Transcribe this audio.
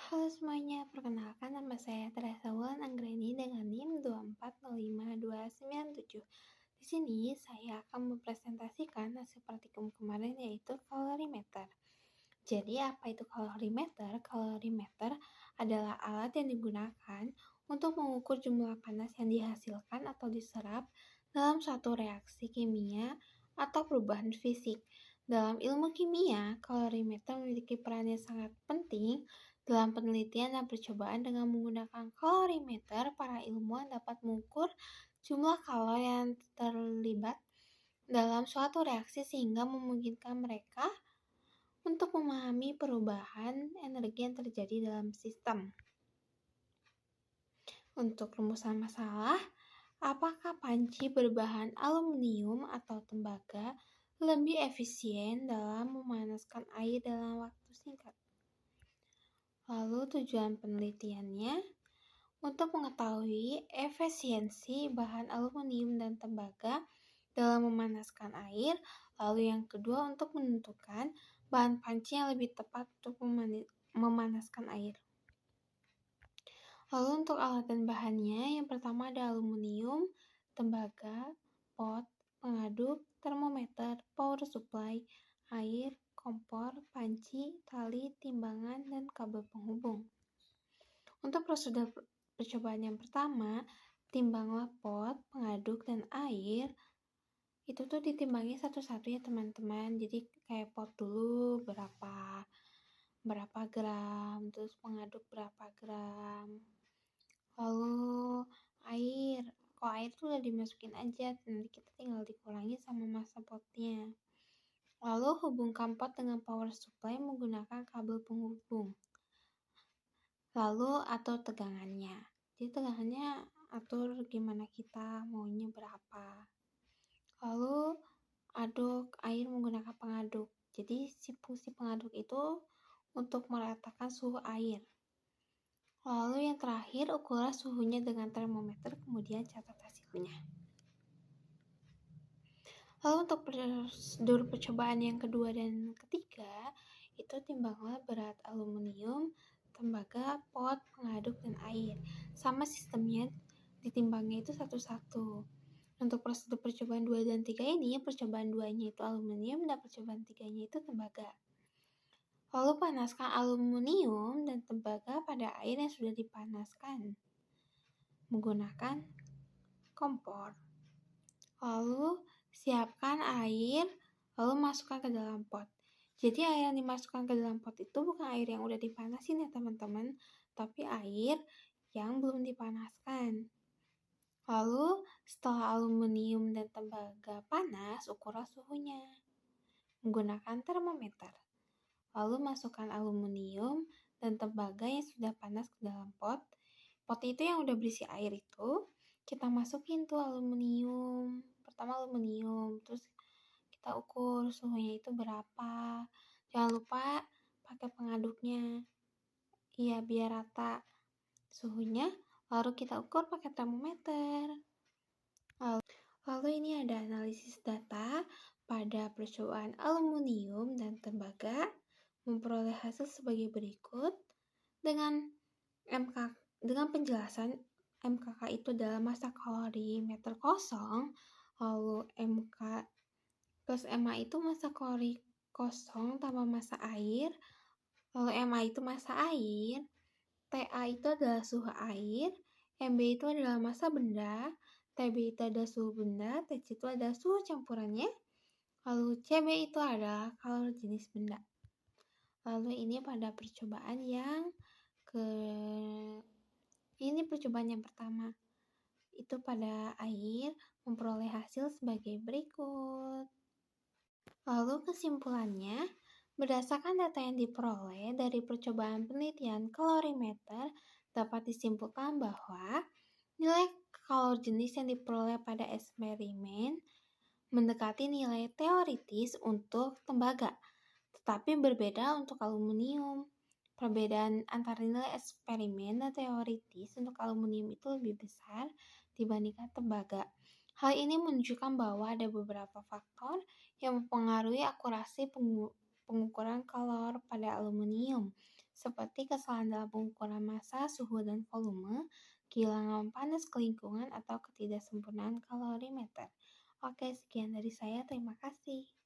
Halo semuanya, perkenalkan nama saya Teresa Wulan Anggreni dengan NIM 2405297. Di sini saya akan mempresentasikan hasil praktikum kemarin yaitu kalorimeter. Jadi apa itu kalorimeter? Kalorimeter adalah alat yang digunakan untuk mengukur jumlah panas yang dihasilkan atau diserap dalam suatu reaksi kimia atau perubahan fisik. Dalam ilmu kimia, kalorimeter memiliki peran yang sangat penting dalam penelitian dan percobaan. Dengan menggunakan kalorimeter, para ilmuwan dapat mengukur jumlah kalori yang terlibat dalam suatu reaksi sehingga memungkinkan mereka untuk memahami perubahan energi yang terjadi dalam sistem. Untuk rumusan masalah, apakah panci berbahan aluminium atau tembaga lebih efisien dalam memanaskan air dalam waktu singkat? Lalu tujuan penelitiannya untuk mengetahui efisiensi bahan aluminium dan tembaga dalam memanaskan air. Lalu yang kedua untuk menentukan bahan panci yang lebih tepat untuk memanaskan air. Lalu untuk alat dan bahannya, yang pertama ada aluminium, tembaga, pot, pengaduk, termometer, power supply, air, kompor, panci, tali, timbangan, dan kabel penghubung. Untuk prosedur percobaan yang pertama, timbanglah pot, pengaduk, dan air. Itu tuh ditimbangi satu-satu ya teman-teman. Jadi kayak pot dulu berapa gram, terus pengaduk berapa gram. Lalu air, kalau air tuh udah dimasukin aja, nanti kita tinggal dikurangi sama massa potnya. Lalu hubungkan pot dengan power supply menggunakan kabel penghubung. Lalu atur tegangannya. Jadi tegangannya atur gimana kita maunya berapa. Lalu aduk air menggunakan pengaduk. Jadi si fungsi pengaduk itu untuk meratakan suhu air. Lalu yang terakhir, ukurlah suhunya dengan termometer, kemudian catat hasilnya. Lalu untuk prosedur percobaan yang kedua dan ketiga, itu timbanglah berat aluminium, tembaga, pot, pengaduk, dan air. Sama sistemnya, ditimbangnya itu satu-satu. Untuk prosedur percobaan 2 dan 3 ini, percobaan 2-nya itu aluminium dan percobaan 3-nya itu tembaga. Lalu panaskan aluminium dan tembaga pada air yang sudah dipanaskan menggunakan kompor. Lalu siapkan air, lalu masukkan ke dalam pot. Jadi air yang dimasukkan ke dalam pot itu bukan air yang udah dipanasin ya teman-teman, tapi air yang belum dipanaskan. Lalu setelah aluminium dan tembaga panas, ukurlah suhunya menggunakan termometer. Lalu masukkan aluminium dan tembaga yang sudah panas ke dalam pot. Pot itu yang udah berisi air itu, kita masukin tuh aluminium. Pertama aluminium, terus kita ukur suhunya itu berapa. Jangan lupa pakai pengaduknya. Iya, biar rata suhunya. Lalu kita ukur pakai termometer. Lalu ini ada analisis data pada percobaan aluminium dan tembaga. Memperoleh hasil sebagai berikut dengan penjelasan MKK itu adalah massa kalori meter kosong, lalu MK plus MA itu massa kalori kosong tambah massa air, lalu MA itu massa air, TA itu adalah suhu air, MB itu adalah massa benda, TB itu adalah suhu benda, TC itu adalah suhu campurannya, lalu CB itu adalah kalori jenis benda. Lalu ini pada percobaan yang percobaan yang pertama. Itu pada air memperoleh hasil sebagai berikut. Lalu kesimpulannya, berdasarkan data yang diperoleh dari percobaan penelitian kalorimeter, dapat disimpulkan bahwa nilai kalori jenis yang diperoleh pada eksperimen mendekati nilai teoritis untuk tembaga, tetapi berbeda untuk aluminium. Perbedaan antara nilai eksperimen dan teoritis untuk aluminium itu lebih besar dibandingkan tembaga. Hal ini menunjukkan bahwa ada beberapa faktor yang mempengaruhi akurasi pengukuran kalori pada aluminium, seperti kesalahan dalam pengukuran massa, suhu, dan volume, kehilangan panas ke lingkungan, atau ketidaksempurnaan kalorimeter. Oke, sekian dari saya. Terima kasih.